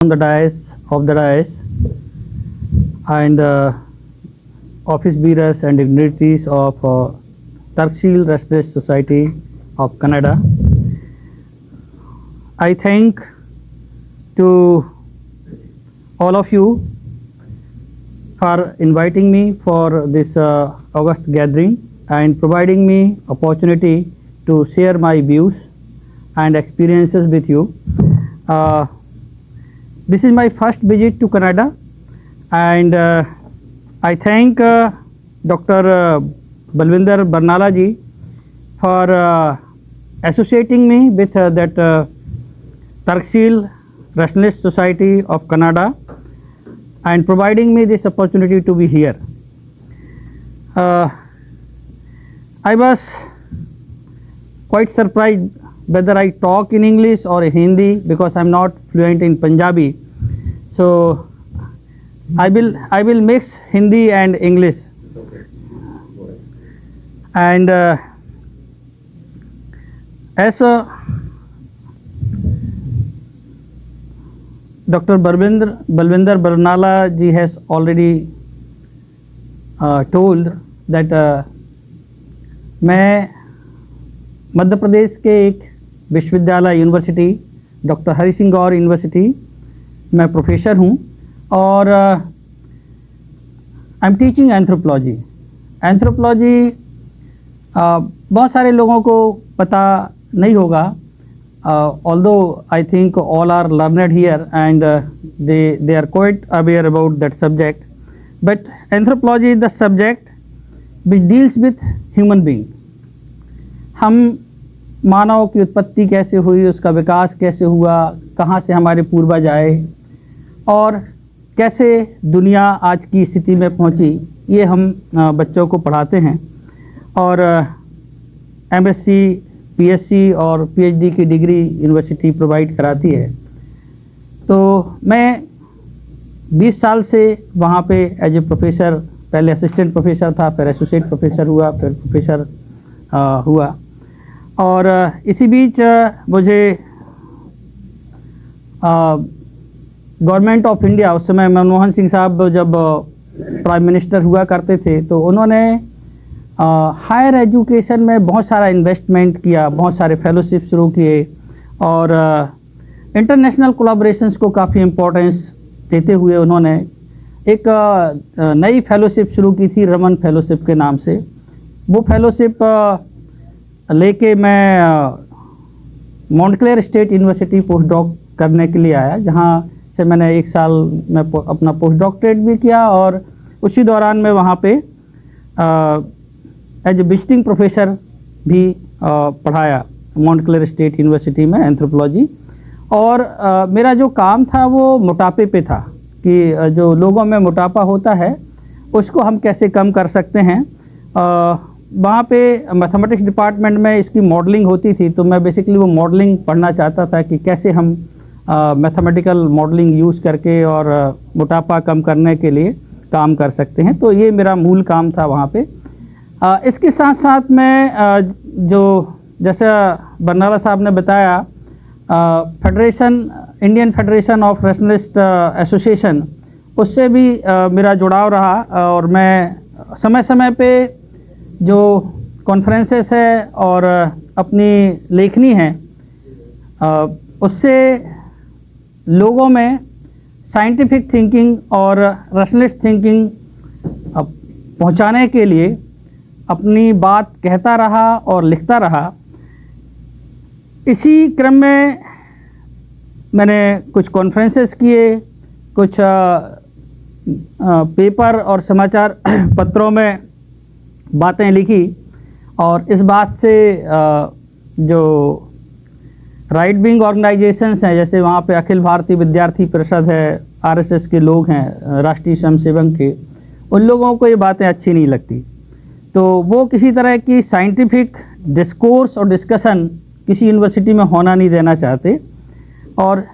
on the dais and office bearers and dignitaries of Tarksheel Restless Society of Canada. I thank to all of you for inviting me for this August gathering and providing me opportunity to share my views and experiences with you. This is my first visit to Canada, and I thank Dr. Balwinder Barnala ji for associating me with that Tarksheel Rationalist Society of Canada and providing me this opportunity to be here. I was quite surprised whether I talk in English or Hindi because I'm not fluent in Punjabi. So I will mix Hindi and English. And as Dr. Balwinder Barnala ji has already told that मैं मध्य प्रदेश के एक विश्वविद्यालय university doctor Hari Singh गौर university मैं professor हूँ और I am teaching anthropology. बहुत सारे लोगों को पता नहीं होगा, although I think all are learned here and they are quite aware about that subject, but anthropology is the subject which deals with human being. हम मानव की उत्पत्ति कैसे हुई, उसका विकास कैसे हुआ, कहाँ से हमारे पूर्वज आए और कैसे दुनिया आज की स्थिति में पहुँची, ये हम बच्चों को पढ़ाते हैं और एमएससी, पीएससी और पीएचडी की डिग्री यूनिवर्सिटी प्रोवाइड कराती है। तो मैं 20 साल से वहाँ पे एज ए प्रोफेसर, पहले असिस्टेंट प्रोफेसर था, फिर एसोसिएट प्रोफेसर हुआ, फिर प्रोफेसर हुआ और इसी बीच मुझे गवर्नमेंट ऑफ इंडिया, उस समय मनमोहन सिंह साहब जब प्राइम मिनिस्टर हुआ करते थे, तो उन्होंने हायर एजुकेशन में बहुत सारा इन्वेस्टमेंट किया, बहुत सारे फेलोशिप शुरू किए और इंटरनेशनल कोलैबोरेशंस को काफ़ी इम्पोर्टेंस देते हुए उन्होंने एक नई फेलोशिप शुरू की थी, रमन फेलोशिप के नाम से। वो फेलोशिप लेके मैं मॉन्टक्लेयर स्टेट यूनिवर्सिटी पोस्ट डॉक करने के लिए आया, जहाँ से मैंने 1 साल में अपना पोस्ट डॉक्टरेट भी किया और उसी दौरान मैं वहाँ पे एज ए विजिटिंग प्रोफेसर भी पढ़ाया मॉन्टक्लेयर स्टेट यूनिवर्सिटी में एंथ्रोपोलॉजी। और मेरा जो काम था वो मोटापे पे था कि जो लोगों में मोटापा होता है उसको हम कैसे कम कर सकते हैं। वहाँ पे मैथमेटिक्स डिपार्टमेंट में इसकी मॉडलिंग होती थी, तो मैं बेसिकली वो मॉडलिंग पढ़ना चाहता था कि कैसे हम मैथमेटिकल मॉडलिंग यूज़ करके और मोटापा कम करने के लिए काम कर सकते हैं। तो ये मेरा मूल काम था वहाँ पे। इसके साथ साथ मैं जो जैसा बरनाला साहब ने बताया, Indian federation of rationalist association, उससे भी मेरा जुड़ाव रहा और मैं समय समय पे जो कॉन्फ्रेंसेस है और अपनी लेखनी है उससे लोगों में साइंटिफिक थिंकिंग और रैशनलिस्ट थिंकिंग पहुंचाने के लिए अपनी बात कहता रहा और लिखता रहा। इसी क्रम में मैंने कुछ कॉन्फ्रेंसेस किए, कुछ पेपर और समाचार पत्रों में बातें लिखी और इस बात से जो राइट विंग ऑर्गेनाइजेशंस हैं, जैसे वहाँ पे अखिल भारतीय विद्यार्थी परिषद है, आरएसएस के लोग हैं, राष्ट्रीय स्वयंसेवक के, उन लोगों को ये बातें अच्छी नहीं लगती। तो वो किसी तरह की साइंटिफिक डिस्कोर्स और डिस्कशन किसी यूनिवर्सिटी में होना नहीं देना चाहते और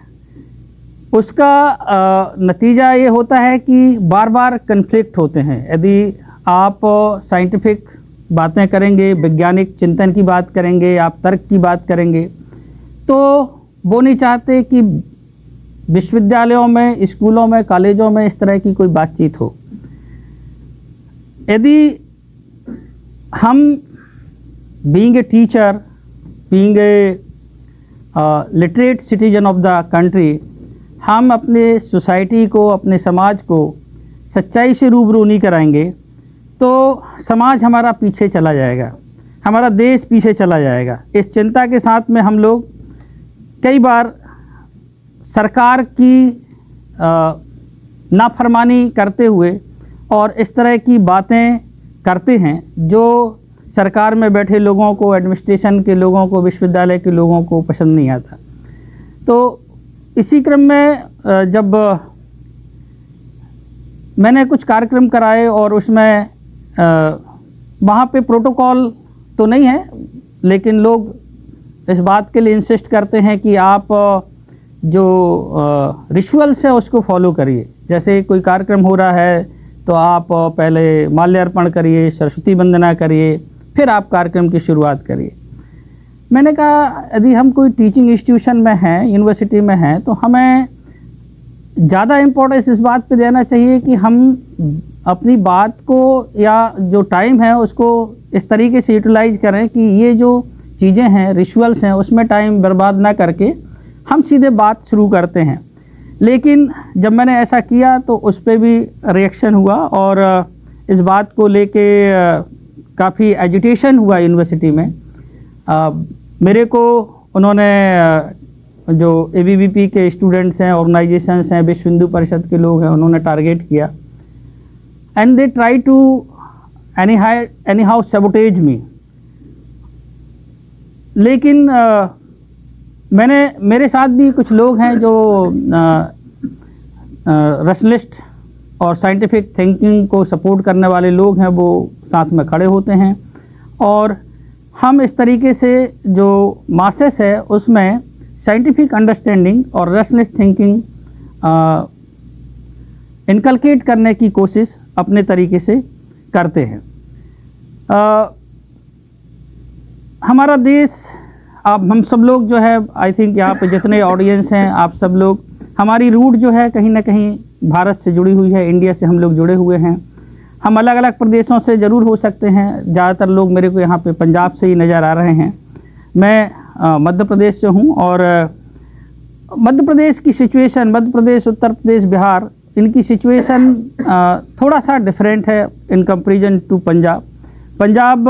उसका नतीजा ये होता है कि बार बार कन्फ्लिक्ट होते हैं। यदि आप साइंटिफिक बातें करेंगे, वैज्ञानिक चिंतन की बात करेंगे, आप तर्क की बात करेंगे, तो वो नहीं चाहते कि विश्वविद्यालयों में, स्कूलों में, कॉलेजों में इस तरह की कोई बातचीत हो। यदि हम being a teacher, being a literate citizen of the country, हम अपने सोसाइटी को, अपने समाज को सच्चाई से रूबरू नहीं कराएंगे तो समाज हमारा पीछे चला जाएगा, हमारा देश पीछे चला जाएगा। इस चिंता के साथ में हम लोग कई बार सरकार की नाफरमानी करते हुए और इस तरह की बातें करते हैं जो सरकार में बैठे लोगों को, एडमिनिस्ट्रेशन के लोगों को, विश्वविद्यालय के लोगों को पसंद नहीं आता। तो इसी क्रम में जब मैंने कुछ कार्यक्रम कराए और उसमें वहाँ पे प्रोटोकॉल तो नहीं है, लेकिन लोग इस बात के लिए इंसिस्ट करते हैं कि आप जो रिचुअल्स है उसको फॉलो करिए। जैसे कोई कार्यक्रम हो रहा है तो आप पहले माल्यार्पण करिए, सरस्वती वंदना करिए, फिर आप कार्यक्रम की शुरुआत करिए। मैंने कहा यदि हम कोई टीचिंग इंस्टीट्यूशन में हैं, यूनिवर्सिटी में हैं, तो हमें ज़्यादा इम्पोर्टेंस इस बात पे देना चाहिए कि हम अपनी बात को या जो टाइम है उसको इस तरीके से यूटिलाइज करें कि ये जो चीज़ें हैं, रिचुअल्स हैं, उसमें टाइम बर्बाद ना करके हम सीधे बात शुरू करते हैं। लेकिन जब मैंने ऐसा किया तो उस पर भी रिएक्शन हुआ और इस बात को लेके काफ़ी एजिटेशन हुआ यूनिवर्सिटी में। मेरे को उन्होंने जो ABVP के स्टूडेंट्स हैं, ऑर्गेनाइजेशंस हैं, विश्व हिंदू परिषद के लोग हैं, उन्होंने टारगेट किया and they try to anyhow sabotage me. लेकिन मेरे साथ भी कुछ लोग हैं जो रैशनलिस्ट और साइंटिफिक थिंकिंग को सपोर्ट करने वाले लोग हैं, वो साथ में खड़े होते हैं और हम इस तरीके से जो मासेस है उसमें साइंटिफिक अंडरस्टैंडिंग और रैशनलिस्ट थिंकिंग इनकलकेट करने की कोशिश अपने तरीके से करते हैं। हमारा देश, अब हम सब लोग जो है, आई थिंक यहाँ पे जितने ऑडियंस हैं आप सब लोग, हमारी रूट जो है कहीं ना कहीं भारत से जुड़ी हुई है, इंडिया से हम लोग जुड़े हुए हैं। हम अलग अलग प्रदेशों से ज़रूर हो सकते हैं, ज़्यादातर लोग मेरे को यहाँ पे पंजाब से ही नज़र आ रहे हैं। मैं मध्य प्रदेश से हूँ और मध्य प्रदेश की सिचुएशन, मध्य प्रदेश, उत्तर प्रदेश, बिहार, इनकी सिचुएशन थोड़ा सा डिफरेंट है in comparison to Punjab. Punjab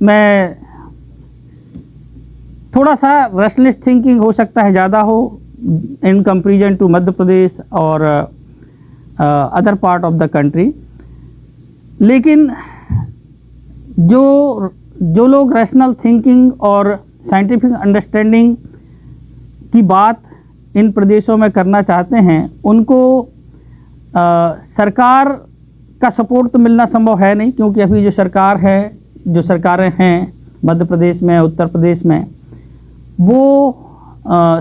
में थोड़ा सा रैशनलिस्ट थिंकिंग हो सकता है ज़्यादा हो इन कंपेरिजन टू मध्य प्रदेश और other part of the country. लेकिन जो लोग रैशनल थिंकिंग और साइंटिफिक अंडरस्टैंडिंग की बात इन प्रदेशों में करना चाहते हैं, उनको सरकार का सपोर्ट तो मिलना संभव है नहीं, क्योंकि अभी जो सरकार है, जो सरकारें हैं मध्य प्रदेश में, उत्तर प्रदेश में, वो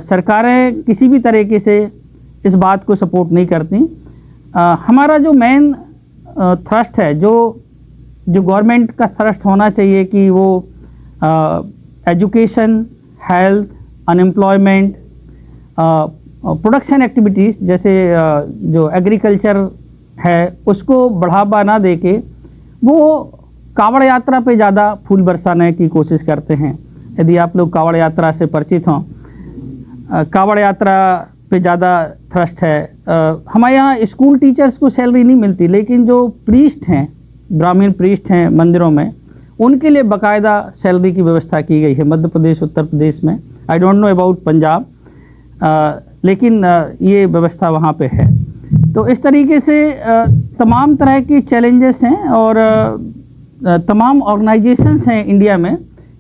सरकारें किसी भी तरीके से इस बात को सपोर्ट नहीं करती। हमारा जो मेन थ्रस्ट है, जो गवर्नमेंट का थ्रस्ट होना चाहिए कि वो education, health, unemployment, production activities जैसे जो एग्रीकल्चर है उसको बढ़ावा ना देके वो कावड़ यात्रा पे ज़्यादा फूल बरसाने की कोशिश करते हैं। यदि आप लोग कावड़ यात्रा से परिचित हों, कावड़ यात्रा पे ज़्यादा थ्रस्ट है। हमारे यहाँ स्कूल टीचर्स को सैलरी नहीं मिलती, लेकिन जो प्रीस्ट हैं, ब्राह्मण प्रीस्ट हैं मंदिरों में, उनके लिए बाकायदा सैलरी की व्यवस्था की गई है मध्य प्रदेश, उत्तर प्रदेश में। I don't know about Punjab, लेकिन ये व्यवस्था वहाँ पे है। तो इस तरीके से तमाम तरह के चैलेंजेस हैं और तमाम ऑर्गेनाइजेशंस हैं इंडिया में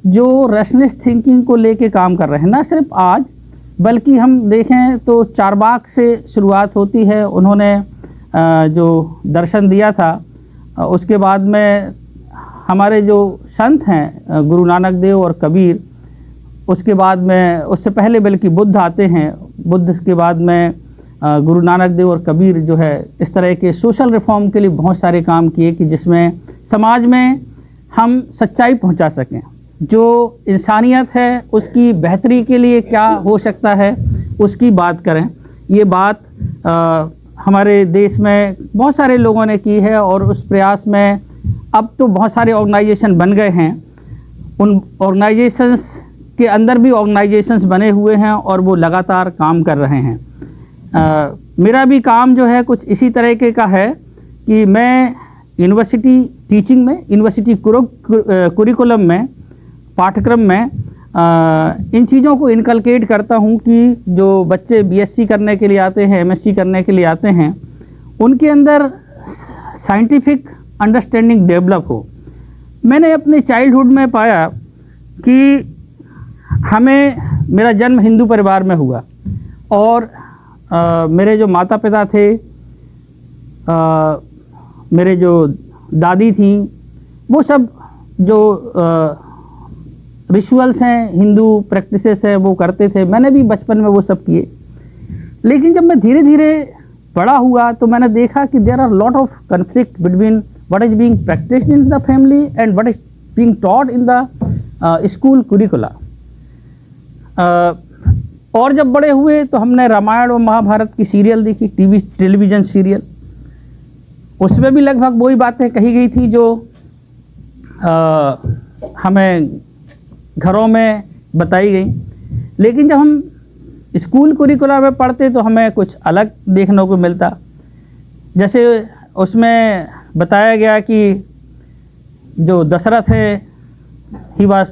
जो रैशनलिस्ट थिंकिंग को लेके काम कर रहे हैं। ना सिर्फ आज, बल्कि हम देखें तो चारबाग से शुरुआत होती है। उन्होंने जो दर्शन दिया था, उसके बाद में हमारे जो संत हैं गुरु नानक देव और कबीर, उसके बाद में, उससे पहले बल्कि बुद्ध आते हैं, बुद्ध के बाद में गुरु नानक देव और कबीर जो है इस तरह के सोशल रिफॉर्म के लिए बहुत सारे काम किए कि जिसमें समाज में हम सच्चाई पहुंचा सकें। जो इंसानियत है उसकी बेहतरी के लिए क्या हो सकता है उसकी बात करें। ये बात हमारे देश में बहुत सारे लोगों ने की है और उस प्रयास में अब तो बहुत सारे ऑर्गेनाइजेशन बन गए हैं। उन ऑर्गेनाइजेशंस के अंदर भी ऑर्गेनाइजेशंस बने हुए हैं और वो लगातार काम कर रहे हैं। मेरा भी काम जो है कुछ इसी तरीके का है कि मैं यूनिवर्सिटी टीचिंग में, यूनिवर्सिटी कुरिकुलम में, पाठ्यक्रम में इन चीज़ों को इनकलकेट करता हूं कि जो बच्चे बीएससी करने के लिए आते हैं, एमएससी करने के लिए आते हैं, उनके अंदर साइंटिफिक अंडरस्टैंडिंग डेवलप हो। मैंने अपने चाइल्डहुड में पाया कि मेरा जन्म हिंदू परिवार में हुआ और मेरे जो माता पिता थे, मेरे जो दादी थी, वो सब जो रिचुअल्स हैं, हिंदू प्रैक्टिसेस हैं, वो करते थे। मैंने भी बचपन में वो सब किए। लेकिन जब मैं धीरे धीरे बड़ा हुआ तो मैंने देखा कि there are lot of conflict between what is being practised in the family and what is being taught in the school curricula. और जब बड़े हुए तो हमने रामायण और महाभारत की सीरियल देखी, टेलीविज़न सीरियल। उसमें भी लगभग वही बातें कही गई थी जो हमें घरों में बताई गई। लेकिन जब हम स्कूल कुरिकुला में पढ़ते तो हमें कुछ अलग देखने को मिलता। जैसे उसमें बताया गया कि जो दशरथ है, he was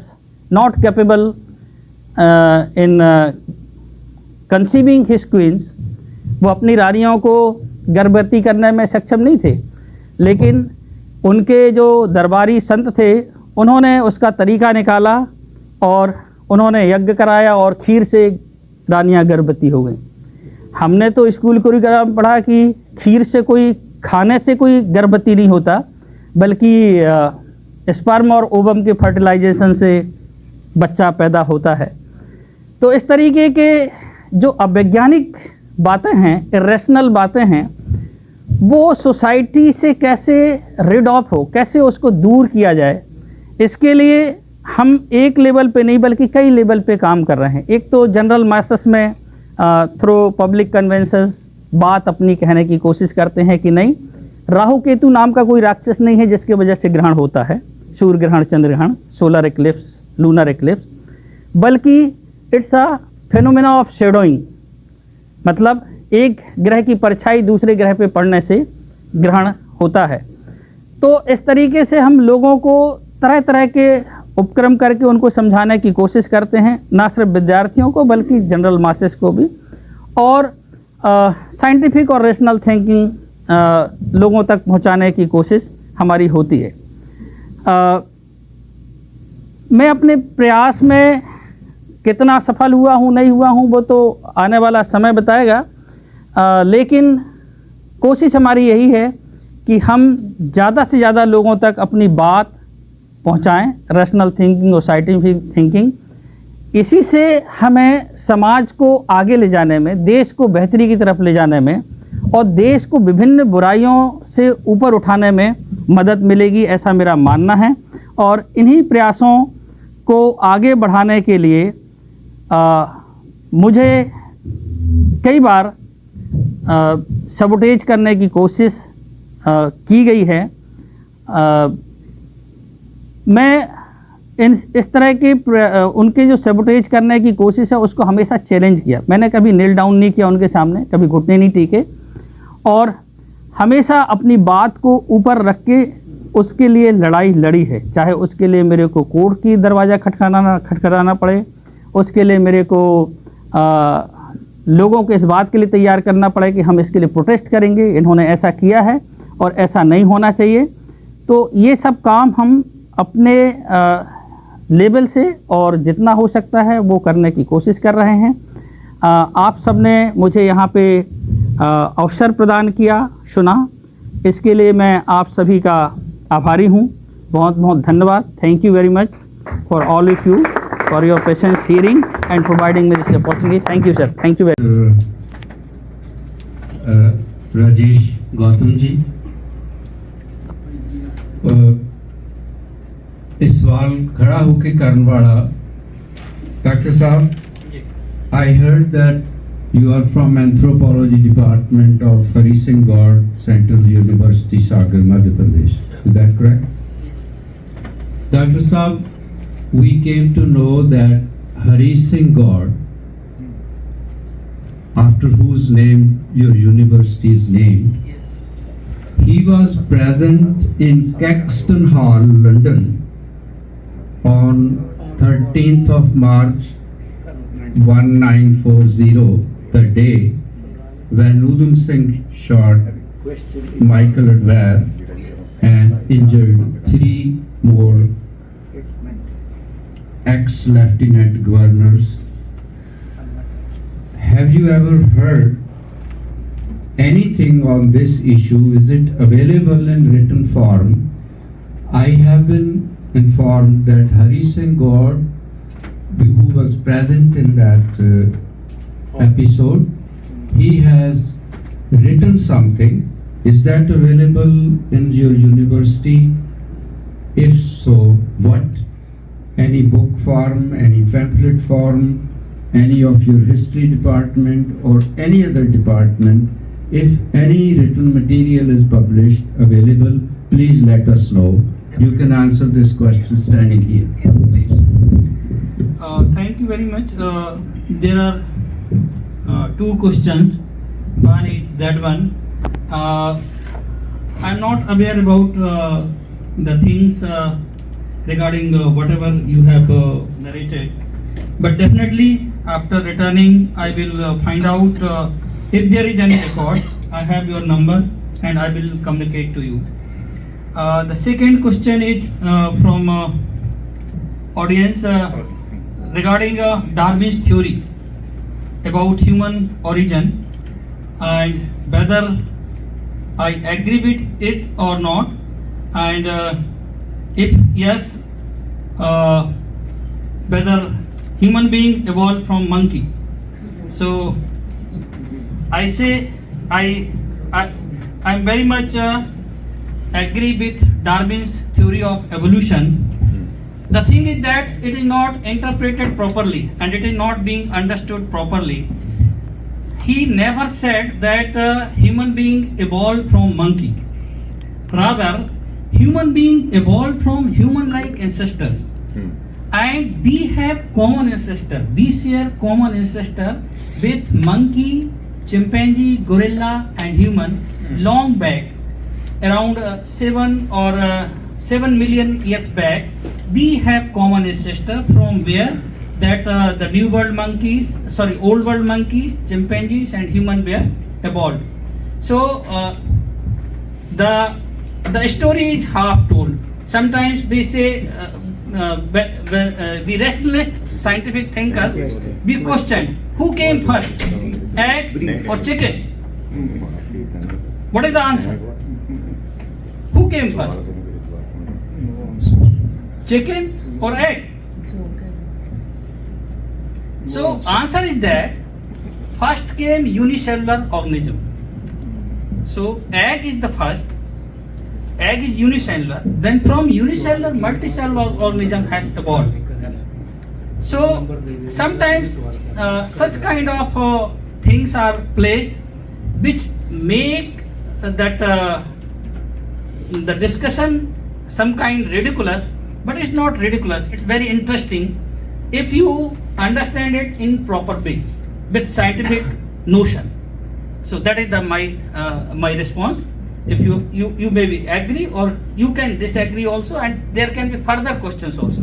not capable in conceiving his queens. वो अपनी रानियों को गर्भवती करने में सक्षम नहीं थे, लेकिन उनके जो दरबारी संत थे उन्होंने उसका तरीका निकाला और उन्होंने यज्ञ कराया और खीर से रानियां गर्भवती हो गई। हमने तो स्कूल कुरिकुलम में पढ़ा कि खीर से कोई, खाने से कोई गर्भवती नहीं होता, बल्कि स्पर्म और ओवम के फर्टिलाइजेशन से बच्चा पैदा होता है। तो इस तरीके के जो अवैज्ञानिक बातें हैं, इरेशनल बातें हैं, वो सोसाइटी से कैसे रिड ऑफ हो, कैसे उसको दूर किया जाए, इसके लिए हम एक लेवल पे नहीं बल्कि कई लेवल पे काम कर रहे हैं। एक तो जनरल मासेस में थ्रू पब्लिक कन्वेंशन बात अपनी कहने की कोशिश करते हैं कि नहीं, राहु केतु नाम का कोई राक्षस नहीं है जिसकी वजह से ग्रहण होता है, सूर्य ग्रहण, चंद्र ग्रहण, सोलर एक्लिप्स, लूनर एक्लिप्स, बल्कि it's a phenomena of shadowing. मतलब एक ग्रह की परछाई दूसरे ग्रह पे पड़ने से ग्रहण होता है। तो इस तरीके से हम लोगों को तरह तरह के उपक्रम करके उनको समझाने की कोशिश करते हैं, ना सिर्फ विद्यार्थियों को बल्कि जनरल मासेस को भी। और साइंटिफिक और रेशनल थिंकिंग लोगों तक पहुंचाने की कोशिश हमारी होती है। मैं अपने प्रयास में कितना सफल हुआ हूँ, नहीं हुआ हूँ, वो तो आने वाला समय बताएगा। लेकिन कोशिश हमारी यही है कि हम ज़्यादा से ज़्यादा लोगों तक अपनी बात पहुँचाएं, रैशनल थिंकिंग और साइंटिफिक थिंकिंग। इसी से हमें समाज को आगे ले जाने में, देश को बेहतरी की तरफ ले जाने में और देश को विभिन्न बुराइयों से ऊपर उठाने में मदद मिलेगी, ऐसा मेरा मानना है। और इन्हीं प्रयासों को आगे बढ़ाने के लिए मुझे कई बार सबोटेज करने की कोशिश की गई है। मैं इस तरह के उनके जो सबोटेज करने की कोशिश है उसको हमेशा चैलेंज किया। मैंने कभी नील डाउन नहीं किया उनके सामने, कभी घुटने नहीं टेके, और हमेशा अपनी बात को ऊपर रख के उसके लिए लड़ाई लड़ी है। चाहे उसके लिए मेरे को कोर्ट की दरवाज़ा खटखटाना पड़े, उसके लिए मेरे को लोगों को इस बात के लिए तैयार करना पड़े कि हम इसके लिए प्रोटेस्ट करेंगे, इन्होंने ऐसा किया है और ऐसा नहीं होना चाहिए। तो ये सब काम हम अपने लेवल से और जितना हो सकता है वो करने की कोशिश कर रहे हैं। आप सबने मुझे यहाँ पे अवसर प्रदान किया, सुना, इसके लिए मैं आप सभी का आभारी हूँ। बहुत बहुत धन्यवाद। Thank you very much for all of you for your patience hearing and providing me this opportunity. Thank you sir, thank you very much. Rajesh Gautam ji, इस सवाल खड़ा होके करने वाला डॉक्टर साहब, I heard that You are from Anthropology Department of Hari Singh God Central University, Sagar, Madhya Pradesh. Is that correct? Dr. Saab, we came to know that Hari Singh God, after whose name your university is named, he was present in Caxton Hall, London on 13th of March 1940, the day when Udham Singh shot Michael Adware and injured 3 more ex-lieutenant governors. Have you ever heard anything on this issue? Is it available in written form? I have been informed that Hari Singh God, who was present in that episode, he has written something. Is that available in your university? If so, what? Any book form, any pamphlet form, any of your history department or any other department? If any written material is published, available, please let us know. You can answer this question standing here, please. Thank you very much. There are 2 questions. One is that one. I'm not aware about the things regarding whatever you have narrated, but definitely after returning I will find out if there is any record. I have your number and I will communicate to you. The second question is from audience regarding Darwin's theory about human origin and whether I agree with it or not, and if yes, whether human being evolved from monkey. So I say I'm very much agree with Darwin's theory of evolution. The thing is that it is not interpreted properly and it is not being understood properly. He never said that human being evolved from monkey. Rather, human being evolved from human-like ancestors. And we have common ancestor. We share common ancestor with monkey, chimpanzee, gorilla and human long back. Around 7 million years back, we have common ancestor from where that the new world monkeys, old world monkeys, chimpanzees and human were evolved. So the story is half told. Sometimes we say we rationalist scientific thinkers, we question who came first, egg or chicken? What is the answer? Who came first? Chicken or egg? So answer is that first came unicellular organism. So egg is the first. Egg is unicellular. Then from unicellular, multicellular organism has evolved. So sometimes such kind of things are placed which make that the discussion some kind ridiculous, but it's not ridiculous. It's very interesting if you understand it in proper way with scientific notion. So that is my response. If you maybe agree or you can disagree also, and there can be further questions also.